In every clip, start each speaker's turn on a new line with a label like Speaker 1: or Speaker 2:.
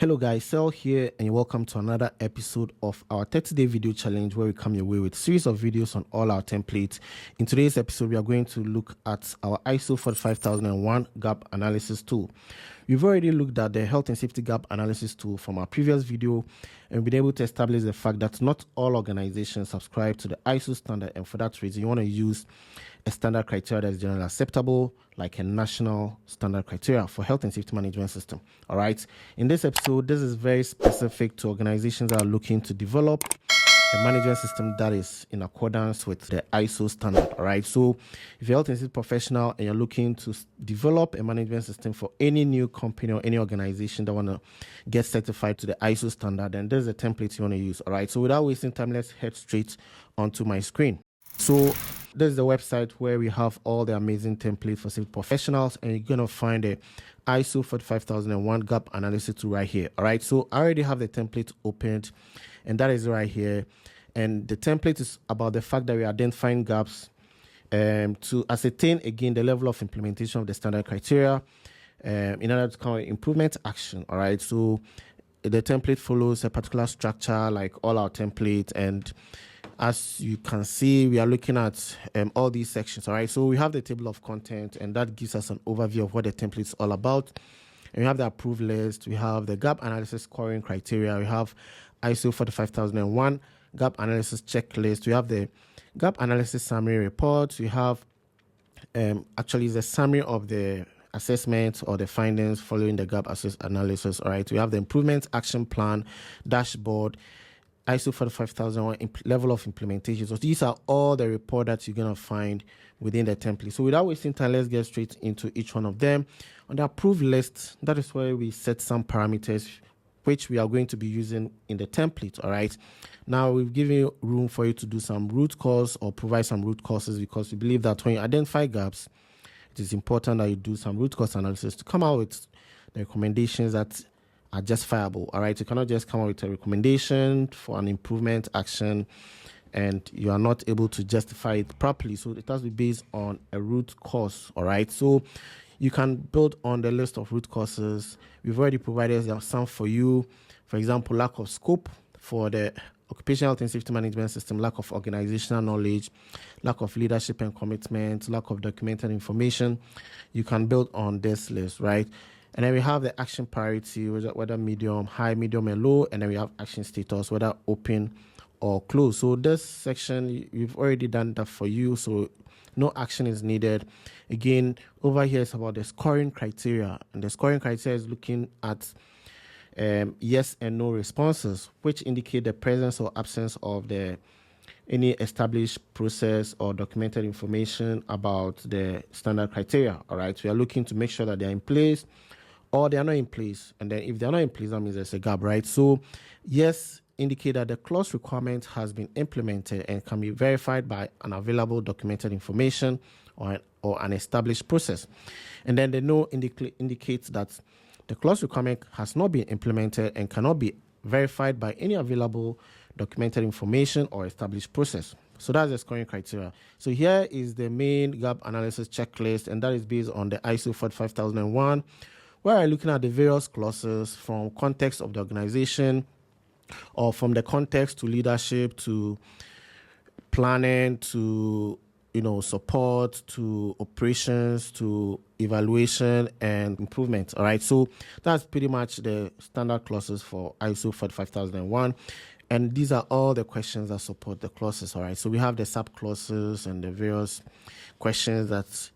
Speaker 1: Hello guys, Sel here and welcome to another episode of our 30-day video challenge where we come your way with a series of videos on all our templates. In today's episode, we are going to look at our ISO 45001 gap analysis tool. We've already looked at the health and safety gap analysis tool from our previous video and been able to establish the fact that not all organizations subscribe to the ISO standard, and for that reason, you want to use a standard criteria that is generally acceptable, like a national standard criteria for health and safety management system. All right. In this episode, this is very specific to organizations that are looking to develop a management system that is in accordance with the ISO standard. All right. So if you're a health and safety professional and you're looking to develop a management system for any new company or any organization that want to get certified to the ISO standard, then there's a template you want to use. All right. So without wasting time, let's head straight onto my screen. So this is the website where we have all the amazing templates for safety professionals, and you're going to find the ISO 45001 gap analysis tool right here. All right. So I already have the template opened, and that is right here. And the template is about the fact that we're identifying gaps to ascertain again the level of implementation of the standard criteria in order to come with improvement action. All right. So the template follows a particular structure like all our templates, and as you can see, we are looking at all these sections. All right, so we have the table of content, and that gives us an overview of what the template is all about. And we have the approved list, we have the gap analysis scoring criteria, we have ISO 45001 gap analysis checklist, we have the gap analysis summary report, we have actually the summary of the assessment or the findings following the gap analysis. All right, we have the improvement action plan dashboard, ISO 45001 level of implementation. So these are all the report that you're going to find within the template. So without wasting time, let's get straight into each one of them. On the approved list, that is where we set some parameters which we are going to be using in the template. All right. Now we've given you room for you to do some root cause or provide some root causes, because we believe that when you identify gaps, it is important that you do some root cause analysis to come out with the recommendations that are justifiable. All right, you cannot just come up with a recommendation for an improvement action and you are not able to justify it properly. So it has to be based on a root cause. All right, so you can build on the list of root causes. We've already provided some for you. For example, lack of scope for the occupational health and safety management system, lack of organizational knowledge, lack of leadership and commitment, lack of documented information. You can build on this list, right? And then we have the action priority, whether medium, high, medium, and low. And then we have action status, whether open or closed. So this section, we've already done that for you. So no action is needed. Again, over here is about the scoring criteria. And the scoring criteria is looking at yes and no responses, which indicate the presence or absence of any established process or documented information about the standard criteria. All right. We are looking to make sure that they're in place, or they are not in place. And then if they're not in place, that means there's a gap, right? So yes, indicate that the clause requirement has been implemented and can be verified by an available documented information or an established process. And then the no indicates that the clause requirement has not been implemented and cannot be verified by any available documented information or established process. So that's the scoring criteria. So here is the main gap analysis checklist, and that is based on the ISO 45001, where I'm looking at the various clauses from context of the organization, or from the context to leadership, to planning, to support, to operations, to evaluation and improvement. All right, so that's pretty much the standard clauses for ISO 45001. And these are all the questions that support the clauses. All right, so we have the sub clauses and the various questions that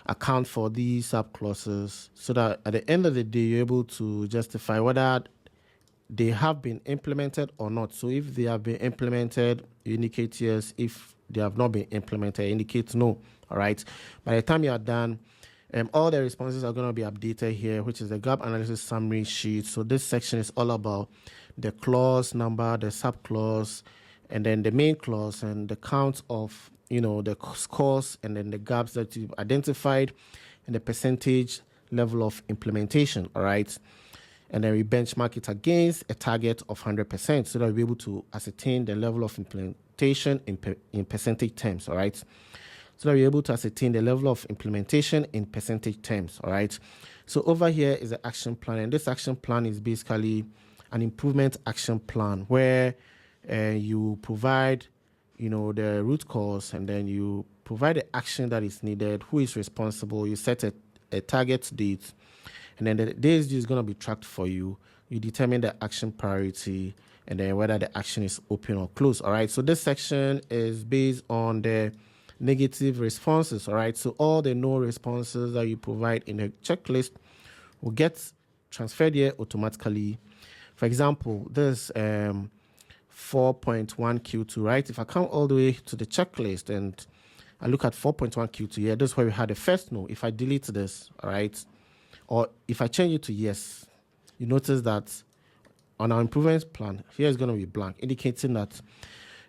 Speaker 1: account for these sub clauses, so that at the end of the day you're able to justify whether they have been implemented or not. So if they have been implemented, you indicate yes. If they have not been implemented, you indicate no. All right, by the time you are done, all the responses are going to be updated here, which is the gap analysis summary sheet. So this section is all about the clause number, the sub clause, and then the main clause, and the count of the scores, and then the gaps that you've identified, and the percentage level of implementation. All right, and then we benchmark it against a target of 100%, so that we'll be able to ascertain the level of implementation in percentage terms. All right, so that we're able to ascertain the level of implementation in percentage terms. All right, So over here is the action plan, and this action plan is basically an improvement action plan where you provide, the root cause, and then you provide the action that is needed, who is responsible, you set a target date, and then the days is going to be tracked for you. You determine the action priority, and then whether the action is open or closed. All right, so this section is based on the negative responses. All right, so all the no responses that you provide in the checklist will get transferred here automatically. For example, this 4.1Q2, right? If I come all the way to the checklist and I look at 4.1Q2 here, this is where we had the first no. If I delete this, all right, or if I change it to yes, you notice that on our improvement plan, here is going to be blank, indicating that,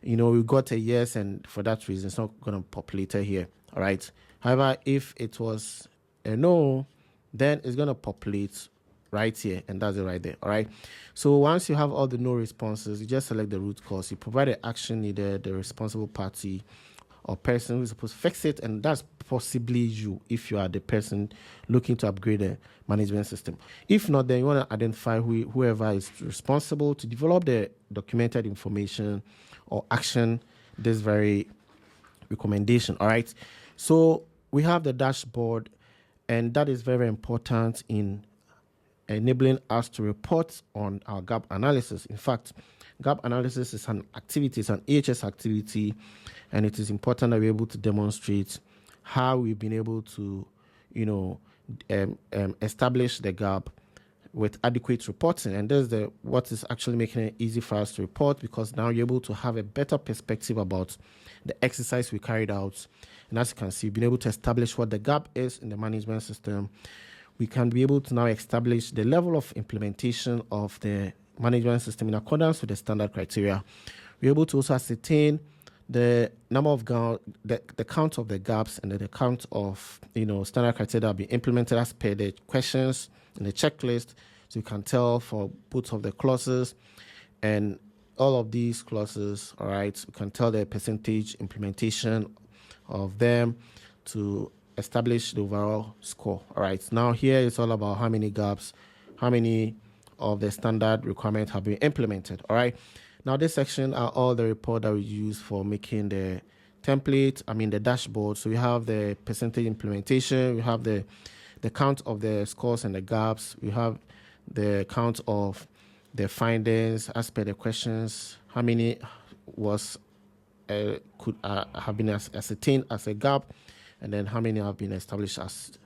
Speaker 1: we got a yes, and for that reason, it's not going to populate here, all right? However, if it was a no, then it's going to populate right here, and that's it right there, all right? So once you have all the no responses, you just select the root cause, you provide the action needed, the responsible party or person who is supposed to fix it, and that's possibly you if you are the person looking to upgrade the management system. If not, then you want to identify whoever is responsible to develop the documented information or action this very recommendation. All right, so we have the dashboard, and that is very important in enabling us to report on our gap analysis. In fact, gap analysis is an activity, it's an AHS activity, and it is important that we're able to demonstrate how we've been able to, establish the gap with adequate reporting. And there's what is actually making it easy for us to report, because now you're able to have a better perspective about the exercise we carried out. And as you can see, we've been able to establish what the gap is in the management system. We can be able to now establish the level of implementation of the management system in accordance with the standard criteria. We're able to also ascertain the number of the count of the gaps, and the count of standard criteria that have been implemented as per the questions in the checklist. So you can tell for both of the clauses and all of these clauses. All right, we can tell the percentage implementation of them to establish the overall score. All right, now here it's all about how many gaps, how many of the standard requirements have been implemented. All right, now this section are all the report that we use for making the template, the dashboard. So we have the percentage implementation, we have the count of the scores and the gaps, we have the count of the findings as per the questions, how many was could have been ascertained as a gap, and then how many have been established as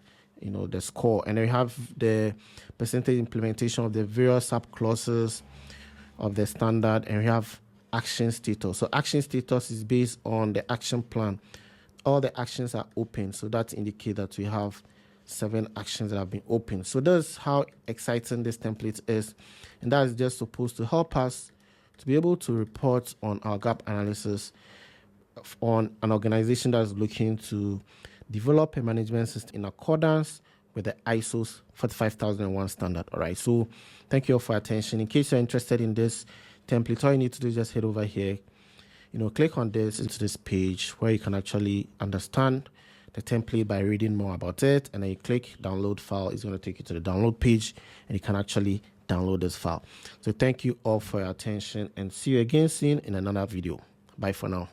Speaker 1: the score. And then we have the percentage implementation of the various sub clauses of the standard, and we have action status. So action status is based on the action plan. All the actions are open, so that indicates that we have 7 actions that have been opened. So that's how exciting this template is, and that is just supposed to help us to be able to report on our gap analysis on an organization that is looking to develop a management system in accordance with the ISO's 45001 standard. All right, so thank you all for your attention. In case you're interested in this template, all you need to do is just head over here, click on this into this page where you can actually understand the template by reading more about it, and then you click download file. It's going to take you to the download page, and you can actually download this file. So thank you all for your attention, and see you again soon in another video. Bye for now.